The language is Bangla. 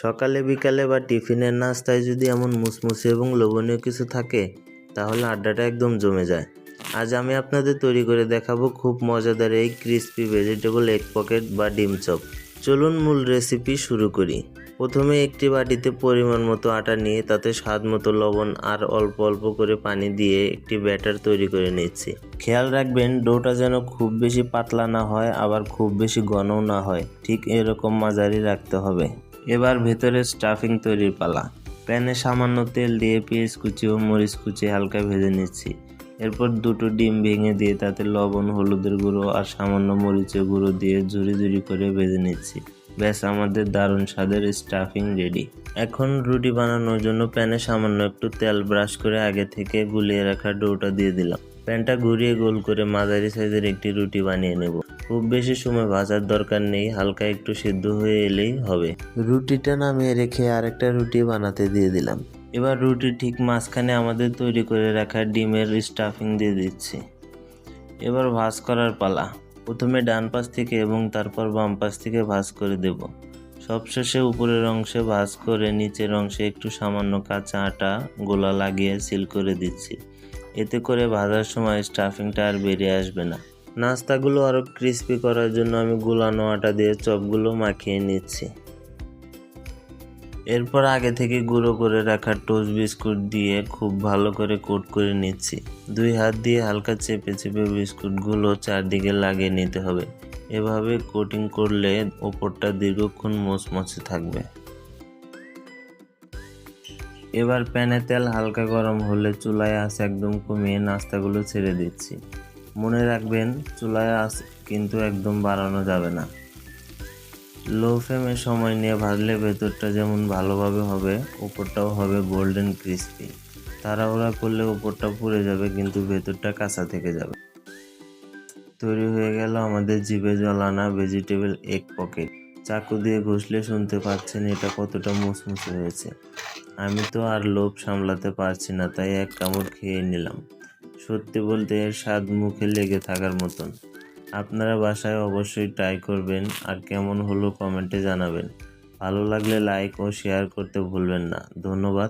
সকালে বিকালে বা টিফিনের নাস্তায় যদি এমন মুসমুসে এবং লোভনীয় কিছু থাকে তাহলে আড্ডাটা একদম জমে যায়। আজ আমি আপনাদের তৈরি করে দেখাবো খুব মজাদার এই ক্রিস্পি ভেজিটেবল এগ পকেট বা ডিম চপ। চলুন মূল রেসিপি শুরু করি। প্রথমে একটি বাটিতে পরিমাণ মতো আটা নিয়ে তাতে স্বাদ মতো লবণ আর অল্প অল্প করে পানি দিয়ে একটি ব্যাটার তৈরি করে নিচ্ছি। খেয়াল রাখবেন ডোটা যেন খুব বেশি পাতলা না হয় আবার খুব বেশি ঘনও না হয়, ঠিক এরকম মাঝারি রাখতে হবে। এবার ভেতরে স্টাফিং তৈরির পালা। প্যানে সামান্য তেল দিয়ে পেঁয়াজ কুচি ও মরিচ কুচি হালকা ভেজে নিচ্ছি। এরপর দুটো ডিম ভেঙে দিয়ে তাতে লবণ, হলুদের গুঁড়ো আর সামান্য মরিচের গুঁড়ো দিয়ে ঝুরি ঝুরি করে ভেজে নিচ্ছি। ব্যাস, আমাদের দারুণ স্বাদের স্টাফিং রেডি। এখন রুটি বানানোর জন্য প্যানে সামান্য একটু তেল ব্রাশ করে আগে থেকে গুলিয়ে রাখা ডোটা দিয়ে দিলাম। প্যানটা ঘুরিয়ে গোল করে মাঝারি সাইজের একটি রুটি বানিয়ে নেব। খুব বেশি সময় ভাজার দরকার নেই, হালকা একটু সিদ্ধ হয়ে এলেই হবে। রুটিটা নামিয়ে রেখে আরেকটা রুটি বানাতে দিয়ে দিলাম। এবার রুটির ঠিক মাঝখানে আমাদের তৈরি করে রাখা ডিমের স্টাফিং দিয়ে দিচ্ছি। এবার ভাঁজ করার পালা। প্রথমে ডান পাশ থেকে এবং তারপর বাম পাশ থেকে ভাঁজ করে দেব। সবশেষে উপরের অংশে ভাঁজ করে নিচের অংশে একটু সামান্য কাঁচা আটা গোলা লাগিয়ে সিল করে দিচ্ছি। এতে করে ভাজার সময় স্টাফিংটা আর বেরিয়ে আসবে না। নাস্তাগুলো আরও ক্রিস্পি করার জন্য আমি গুলানো আটা দিয়ে চপগুলো মাখিয়ে নিচ্ছি। এরপর আগে থেকে গুঁড়ো করে রাখা টোস্ট বিস্কুট দিয়ে খুব ভালো করে কোট করে নিচ্ছি। দুই হাত দিয়ে হালকা চেপে চেপে বিস্কুটগুলো চারদিকে লাগিয়ে নিতে হবে। এভাবে কোটিং করলে ওপরটা দীর্ঘক্ষণ মচমচে থাকবে। এবার প্যানে তেল হালকা গরম হলে চুলায় আঁচ একদম কমিয়ে নাস্তাগুলো ছেড়ে দিচ্ছি। মনে রাখবেন, চুলায় আঁচ কিন্তু একদম বাড়ানো যাবে না। লো ফ্লেমে সময় নিয়ে ভাজলে ভেতরটা যেমন ভালোভাবে হবে, উপরটাও হবে গোল্ডেন ক্রিস্পি। তাড়াহুড়া করলে উপরটা পুড়ে যাবে কিন্তু ভেতরটা কাঁচা থেকে যাবে। তৈরি হয়ে গেল আমাদের জিভে জল আনা ভেজিটেবল এগ পকেট। চাকু দিয়ে ঘষলে শুনতে পাচ্ছেন এটা কতটা মুচমুচে হয়েছে। আমি তো আর লোভ সামলাতে পারছি না, তাই এক কামড় খেয়ে নিলাম। সত্যি বলতে এর স্বাদ মুখে লেগে থাকার মতন। আপনারা বাসায় অবশ্যই ট্রাই করবেন আর কেমন হলো কমেন্টে জানাবেন। ভালো লাগলে লাইক ও শেয়ার করতে ভুলবেন না। ধন্যবাদ।